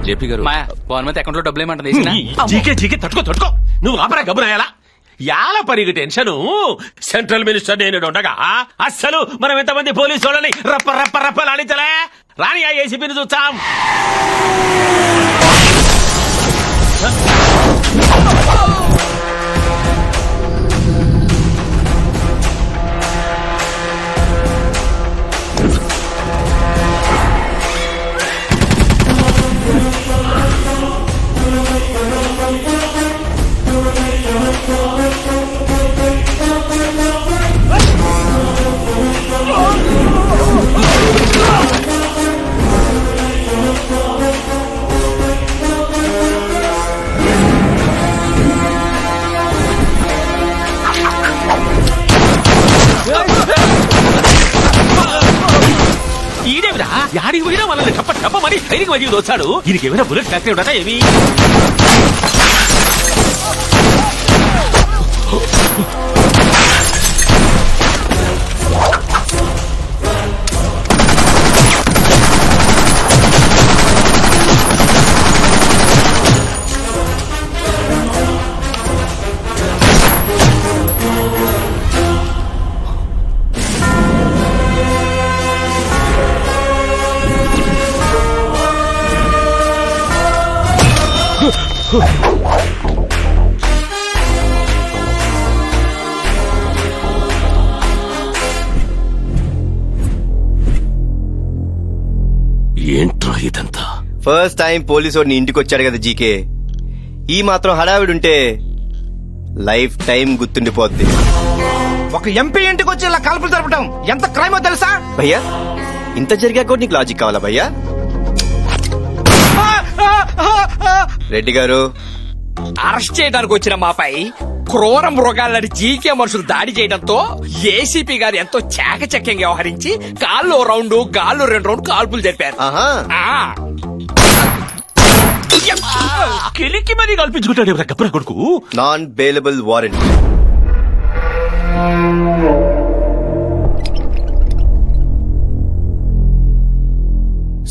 JP గారు Pawan account లో డబ్బులు ఏమంటుంది జీకే తట్టుకో నువ్వు ఆపరా గబురాయాలా యాల పరిగి టెన్షన్ సెంట్రల్ మినిస్టర్ నేను ఉండగా అస్సలు మనం ఎంతమంది పోలీసు వాళ్ళని రప్పలాడించలే రాని ఆ ఏసీపీని చూస్తాం. ఈడేమిరా యాడికి పోయినా మనల్ని టప్పమని సైనిక మధ్య దోచాడు. దీనికి ఏమైనా బుల్లెట్ ఫ్యాక్టరీ ఉండదా ఏమి? ఏంట్రా ఇదంతా? ఫస్ట్ టైం పోలీసు వాడిని ఇంటికి వచ్చాడు కదా జీకే. ఈ మాత్రం హడావిడుంటే లైఫ్ టైం గుర్తుండిపోద్ది. ఒక ఎంపీ ఇంటికి వచ్చి ఇలా కాల్పులు జరపడం ఎంత క్రైమో తెలుసా? భయ్యా ఇంత జరిగా కూడా నీకు లాజిక్ కావాలా భయ్యా? రెడ్డి గారు అరెస్ట్ చేయడానికి వచ్చిన మాపై క్రూర మృగాలని జీకే మనుషులు దాడి చేయడంతో ఏసీపీ గారు ఎంతో చాకచక్యంగా వ్యవహరించి కాళ్ళు రౌండ్ గాళ్ళు 2 రౌండ్ కాల్పులు జరిపారు. కిలికి మరీ కల్పించుకుంటాడు గబ్బర కొడుకు. Non bailable warrant.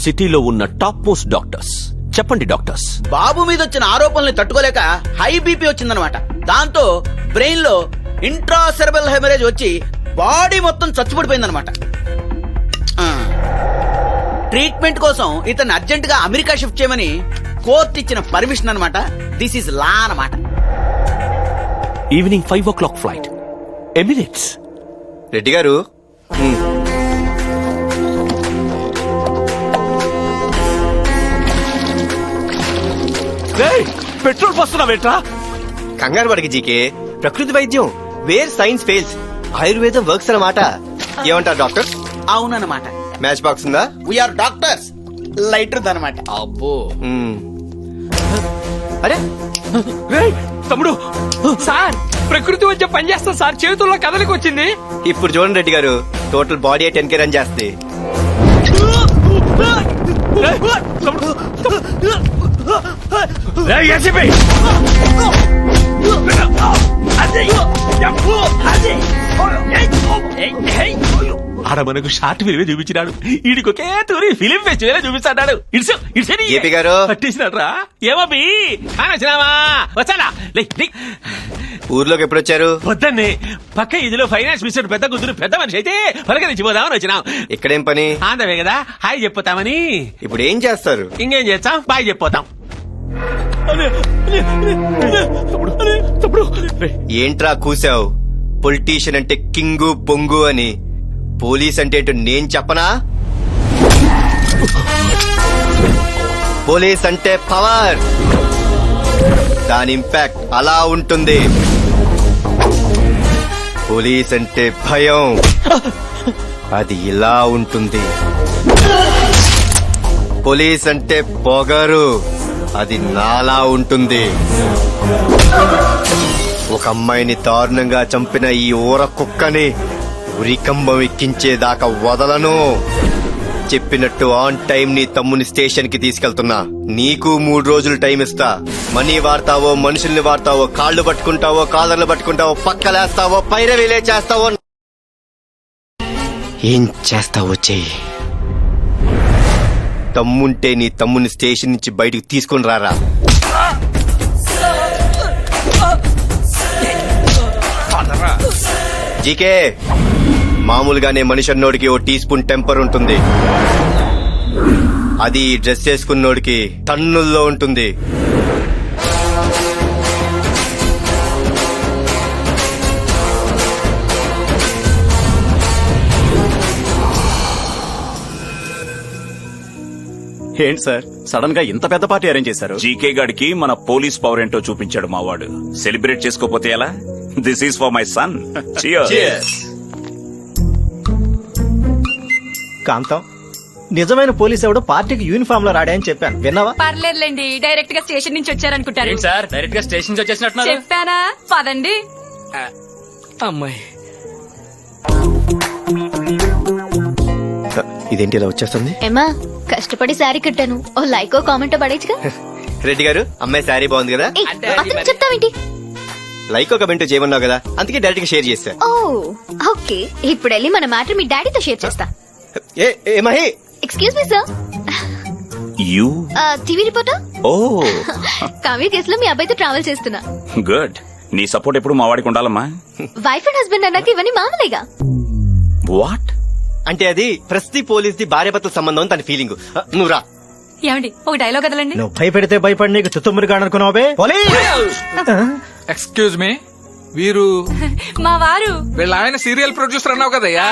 సిటీలో ఉన్న టాప్ మోస్ట్ డాక్టర్స్ చెప్పండి డాక్టర్స్. బాబు మీద వచ్చిన ఆరోపణల్ని తట్టుకోలేక హై బీపీ వచ్చిందనమాట. దాంతో బ్రెయిన్ లో ఇంట్రాసెరబల్ హెమరేజ్ వచ్చి బాడీ మొత్తం చచ్చిపడిపోయిందనమాట. ట్రీట్మెంట్ కోసం ఇతన్ని అర్జెంట్ గా అమెరికా షిఫ్ట్ చేయమని కోర్టు ఇచ్చిన పర్మిషన్ అనమాట. దిస్ ఈస్ లా అనమాట. Evening 5 o'clock flight Emirates. Reddy గారు పెట్రోల్ పోస్తున్నావేట్రా? కంగారు పడికి జీకే. ప్రకృతి వైద్యం వేర్ సైన్స్ ఫెయిల్స్, ఆయుర్వేదం వర్క్స్ అన్నమాట. ఏమంటారు డాక్టర్? అవునన్నమాట. మ్యాచ్ బాక్స్ ఉందా? We're doctors. లైటర్ అనమాట. అబ్బో అరే తమ్ముడు సార్ ప్రకృతి వచ్చే పని చేస్తాం సార్. చేతుల్లో కదలికి వచ్చింది. ఇప్పుడు చూడండి రెడ్డి గారు, టోటల్ బాడీ 10K రన్ చేస్తే. ఆడ మనకు షార్ట్ ఫిల్మే చూపించినాడు. ఈడికి ఒకే తూరి ఫిలిం ఫెస్టివల్ చూపిస్తాడు. జేపీ గారు పట్టేసినాడు రా. ఏమీ వచ్చినావా? వచ్చాడా? ఊర్లోకి ఎప్పుడు వచ్చారు? వద్దన్నే పక్క ఇదిలో ఫైనాన్స్ మినిస్టర్ పెద్ద కూతురు పెద్ద మనిషి అయితే పలకరించిపోదామని వచ్చినాం. ఇక్కడేం పని? ఆందవే కదా హాయ్ చెప్పిపోతామని. ఇప్పుడు ఏం చేస్తారు? ఇంకేం చేస్తాం, బాయ్ చెప్పిపోతాం. ఏంట్రా కూసావు? పొలిటీషియన్ అంటే కింగు పొంగు అని, పోలీస్ అంటే నేను చెప్పనా? పోలీస్ అంటే పవర్, దాని ఇంపాక్ట్ అలా ఉంటుంది. పోలీస్ అంటే భయం, అది ఇలా ఉంటుంది. పోలీస్ అంటే పొగరు, అది నాలా ఉంటుంది. ఒక అమ్మాయిని దారుణంగా చంపిన ఈ ఊర కుక్కని ఉరికంబం ఎక్కించేదాకా వదలను. చెప్పినట్టు ఆన్ టైం నీ తమ్ముని స్టేషన్ కి తీసుకెళ్తున్నా. నీకు 3 రోజులు టైం ఇస్తా. మనీ వాడతావో, మనుషుల్ని వాడతావో, కాళ్ళు పట్టుకుంటావో, కాలర్లు పట్టుకుంటావో, పక్కలేస్తావో, పైరవిలే చేస్తావో, ఏం చేస్తావో చెయ్యి. దమ్ముంటే నీ తమ్ముని స్టేషన్ నుంచి బయటకు తీసుకొని రారా. జీకే, మామూలుగానే మనిషి అన్నోడికి ఓ టీ స్పూన్ టెంపర్ ఉంటుంది. అది ఈ డ్రెస్ చేసుకున్నోడికి టన్నుల్లో ఉంటుంది. ఏంటి సార్ సడన్ గా ఇంత పెద్ద పార్టీ అరేంజ్ చేశారు? జీకే గాడికి మన పోలీస్ పవర్ ఏంటో చూపించాడు మావాడు. సెలబ్రేట్ చేసుకోపోతే ఎలా? This is for my son. Kantham, నిజమైన పోలీస్ ఎవడో పార్టీకి యూనిఫామ్ లో రాడాయని చెప్పాను, విన్నావా? పర్లేదులేండి, డైరెక్ట్ గా స్టేషన్ నుంచి వచ్చారనుకుంటారు. సార్ డైరెక్ట్ గా స్టేషన్ వచ్చేసినట్టున్నారు. చెప్పానా? పదండి. అమ్మాయి ఇదేంటి ఇలా వచ్చేస్తుంది? ఏమా, కష్టపడి శారీ కట్టాను, ఓ లైక్ కామెంట్ పడేచ్చుగా. రెడ్డి గారు, అమ్మాయి శారీ బాగుంది కదా? ఏయ్, అతను చెప్తావేంటి? లైక్ ఒక కమెంట్ చేయమన్నావు కదా, అందుకే డైరెక్ట్ గా షేర్ చేశా. ఓ ఓకే, ఇప్పుడు వెళ్ళి మన మ్యాటర్ మీ డాడీతో షేర్ చేస్తా. ఏ Mahi, excuse me sir, you TV reporter. ఓ కావ్య కేసులో మీ అబ్బాయితో ట్రావెల్ చేస్తున్నా. గుడ్. నీ సపోర్ట్ ఎప్పుడు మా వాడికి ఉండాలమ్మా. వైఫ్ అండ్ హస్బెండ్ అన్నాక ఇవన్నీ మామూలేగా. వాట్? అంటే అది ప్రతి పోలీస్ ది భార్యాభర్తల సంబంధం తన ఫీలింగ్. నువ్వు రా. ఏమండి, ఒక డైలాగ్ కదలండి. నువ్వు భయపెడితే భయపడి నీకు చుత్తుమ్మరిగా అనుకున్నావే. ఎక్స్క్యూజ్ మీ, వీరు మా వారు వీళ్ళ ఆయన సీరియల్ ప్రొడ్యూసర్ అన్నావు కదయ్యా?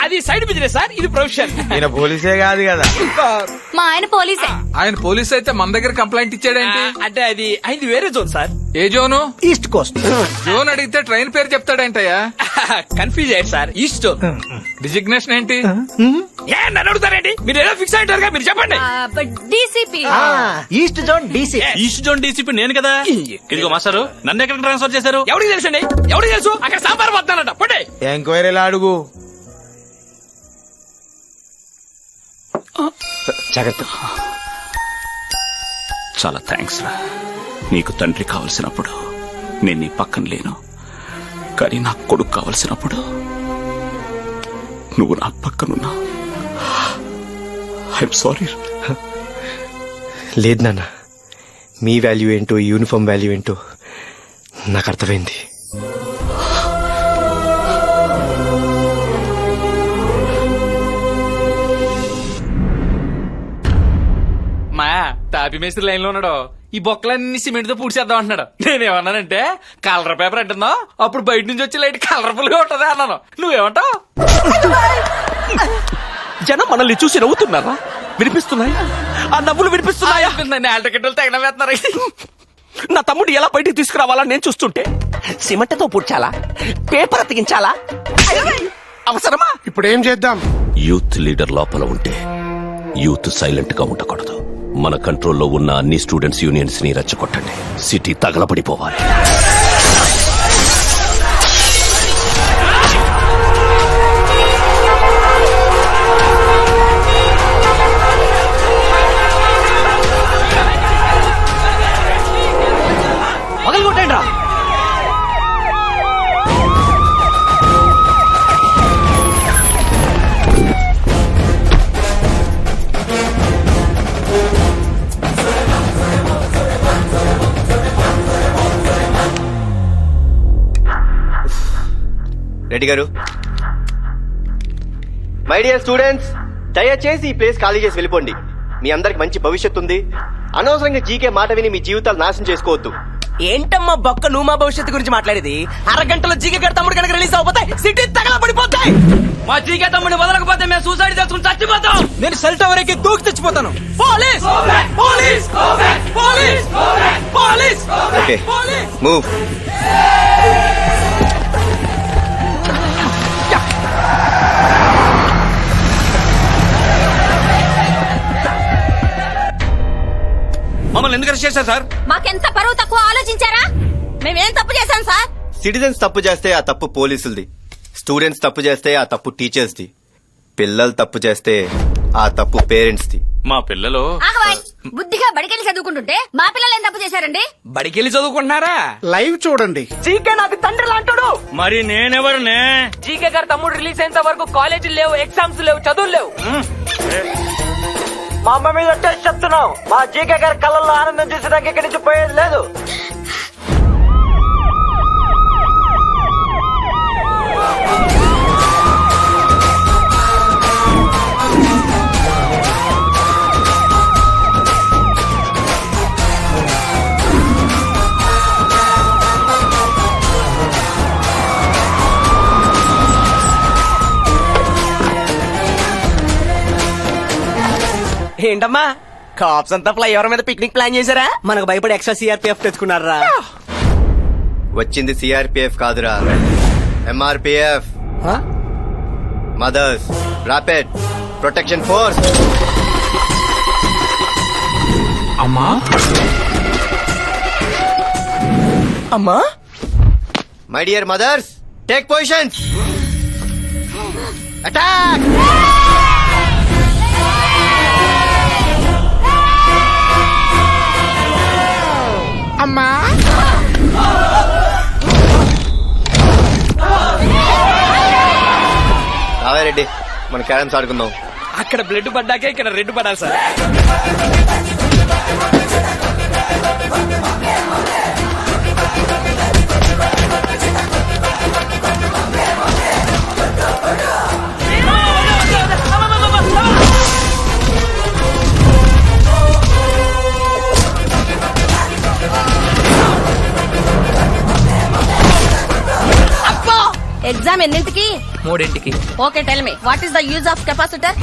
అది సైడ్ బిజినెస్ సార్, ఇది ప్రొఫెషన్. ఈయన పోలీసే కాదు కదా. మా ఆయన పోలీసే. ఆయన పోలీస్ అయితే మన దగ్గర కంప్లైంట్ ఇచ్చాడేంటి? అంటే అది అయింది వేరే జోన్ సార్. ఏ జోను? East Coast. జోన్ అడిగితే ట్రైన్ పేరు చెప్తాడేంటయ్యా? కన్ఫ్యూజ్ అయ్యారు సార్. ఈస్ట్ జోన్ డిజిగ్నేషన్ ఏంటి? ఏ నన్ను అడుగుతారేంటి? మీరు ఏదో ఫిక్స్ అయ్యారుగా, మీరు చెప్పండి. DCP. East zone DC. East zone DCP నేను కదా. ఇదిగో మాస్టారు, నన్ను ఎక్కడ ట్రాన్స్ఫర్ చేశారు? ఎవరికి తెలుసండి? ఎవరికి తెలుసు? అక్కడ సాంబార్ వస్తానంట. పడే ఎంక్వైరీలా అడుగు. జాగ్రత్త. చాలా థ్యాంక్స్ రా. నీకు తండ్రి కావలసినప్పుడు నేను నీ పక్కన లేను, కానీ నాకు కొడుకు కావలసినప్పుడు నువ్వు నా పక్కనున్నా. I'm sorry. లేదు నాన్న, మీ వాల్యూ ఏంటో, ఈ యూనిఫామ్ వాల్యూ ఏంటో నాకు అర్థమైంది. మా తాపి మేస్త్రి లైన్ లో ఉన్నాడు. ఈ బొక్కలన్నీ సిమెంట్ తో పూడ్చేద్దాం అంటున్నాడు. నేనేమన్నానంటే కలర్ పేపర్ అంటున్నా, అప్పుడు బయట నుంచి వచ్చి లైట్ కలర్ఫుల్ గా ఉంటది అన్నాను. నువ్వేమంటావు? జనం మనల్ని చూసి నవ్వుతున్నారా? వినిపిస్తున్నాయి ఆ నవ్వులు, వినిపిస్తున్నాయా? నేల టికెట్లు తగిన వేస్తున్నారు. నా తమ్ముడు ఎలా బయటికి తీసుకురావాలని నేను చూస్తుంటే సిమెంట్తో పూడ్చాలా, పేపర్ అతికించాలా? అవసరమా? ఇప్పుడు ఏం చేద్దాం? యూత్ లీడర్ లోపల ఉంటే యూత్ సైలెంట్ గా ఉండకూడదు. మన కంట్రోల్లో ఉన్న అన్ని స్టూడెంట్స్ యూనియన్స్ ని రెచ్చగొట్టండి. సిటీ తగలబడిపోవాలి. మొదలుకొట్టండి రా. రెడ్డి గారు, మై డియర్ స్టూడెంట్స్, దయచేసి ఈ ప్లేస్ ఖాళీ చేసి వెళ్ళిపోండి. మీ అందరికి మంచి భవిష్యత్తు ఉంది. అనవసరంగా జీకే మాట విని మీ జీవితాలు నాశనం చేసుకోవద్దు. ఏంటమ్మా బొక్క, నువ్వు మా భవిష్యత్తు గురించి మాట్లాడేది? అరగంటలో జీకే గారి తమ్ముడు కనుక రిలీజ్ అవబోతాయి, సిటీ తగలబడిపోతాయి. మా జీకే తమ్ముడిని వదలకపోతే మేము సూసైడ్ చేసుకుని చచ్చిపోతాం. నేను సెల్ టవర్ ఎక్కి దూకి తెచ్చిపోతాను. Police police police police. Okay, move. మమ్మల్ని ఎందుకు అరెస్ట్ చేశారు సార్? మాకెంత పరువు తక్కువ ఆలోచించారా? మేమేం తప్పు చేశాం సార్? సిటిజన్స్ తప్పు చేస్తే ఆ తప్పు పోలీసులది, స్టూడెంట్స్ తప్పు చేస్తే ఆ తప్పు టీచర్స్ది, పిల్లలు తప్పు చేస్తే ఆ తప్పు పేరెంట్స్ది. మా పిల్లలు బుద్ధిగా బడికెళ్ళి చదువుకుంటుంటే మా పిల్లలు ఏం తప్పు చేశారండి? బడికెళ్ళి చదువుకుంటున్నారా? లైవ్ చూడండి. జీకే నాకు తండ్రి లాంటాడు. మరి నేనెవరినే? జీకే గారు తమ్ముడు రిలీజ్ అయ్యేంత వరకు కాలేజీలు లేవు, ఎగ్జామ్స్ లేవు, చదువులు లేవు. మా అమ్మ మీద టెస్ట్ చెప్తున్నావు. మా జీకే గారి కళ్ళల్లో ఆనందం చూసేదానికి ఇక్కడి నుంచి పోయేది లేదు. ఏంటమ్మా కాప్స్ అంతా ఫ్లైఓవర్ మీద పిక్నిక్ ప్లాన్ చేశారా? మనకు భయపడి ఎక్స్ట్రా సిఆర్పిఎఫ్ తెచ్చుకున్నారా? వచ్చింది సిఆర్పిఎఫ్ కాదురా, MRPF, mothers rapid protection force. అమ్మా అమ్మా my dear mothers, take positions. Attack! అమ్మా రావారెడ్డి, మన క్యారమ్స్ ఆడుకుందాం. అక్కడ బ్లడ్ పడ్డాకే ఇక్కడ రెడ్ పడాలి సార్. ఎగ్జామ్ ఎన్నింటికి? 3 okay, tell me what is the use of capacitor?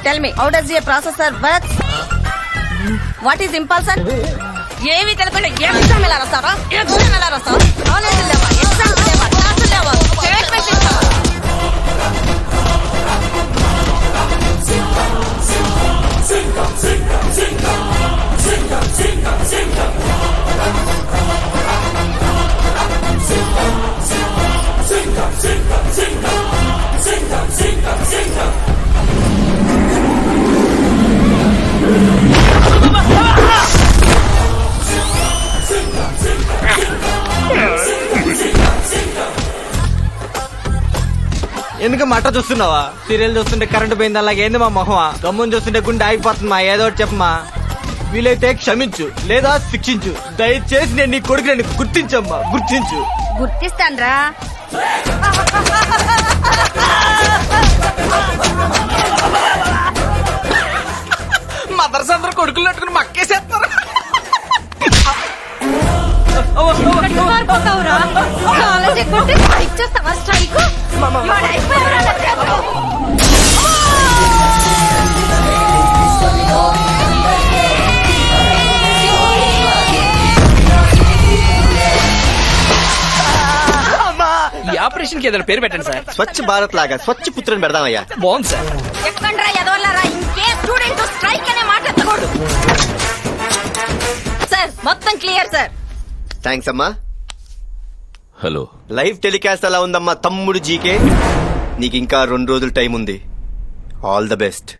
Tell me how does a processor work? What is impulser? ఏవి తెలియకుండా ఎగ్జామ్ ఎలా రాస్తారా? ఎగ్జామ్ ఎలా రాస్తావు? కాలేజ్ లేవా, ఎగ్జామ్ లేవా, క్లాసులు లేవా, స్టేట్మెంట్ ఇస్తావా? ఎందుకు మట చూస్తున్నావా? సీరియల్ చూస్తుంటే కరెంటు పోయింది అలాగేంది మా మొహమా? గమ్ముని చూస్తుంటే గుండె ఆగిపోతుందమ్మా. ఏదో ఒకటి చెప్పమ్మా. వీలైతే క్షమించు లేదా శిక్షించు. దయచేసి నేను నీ కొడుకు నేను గుర్తించమ్మా, గుర్తించు. గుర్తిస్తాన్రా. మదర్స్ అందరూ కొడుకులు పెట్టుకుని మక్కేసేస్తారు. కాలేజ్ ఎక్కుంటే స్ట్రైక్ చేస్తావా? స్ట్రైక్ ఈ ఆపరేషన్ కి ఏదైనా పేరు పెట్టండి సార్. స్వచ్ఛ భారత్ లాగా స్వచ్ఛ పుత్రని పెడదామయ్యా. బాగుంది సార్. ఎక్కండ్రా ఎదవల్లారా, ఇంకే స్టూడెంట్ స్ట్రైక్ అనే మాట ఎత్తకూడదు. సార్ మొత్తం క్లియర్ సార్. థ్యాంక్స్ అమ్మా. హలో, లైవ్ టెలికాస్ట్ అలా ఉందమ్మా తమ్ముడు జీకే. నీకు ఇంకా 2 రోజులు టైం ఉంది. All the best.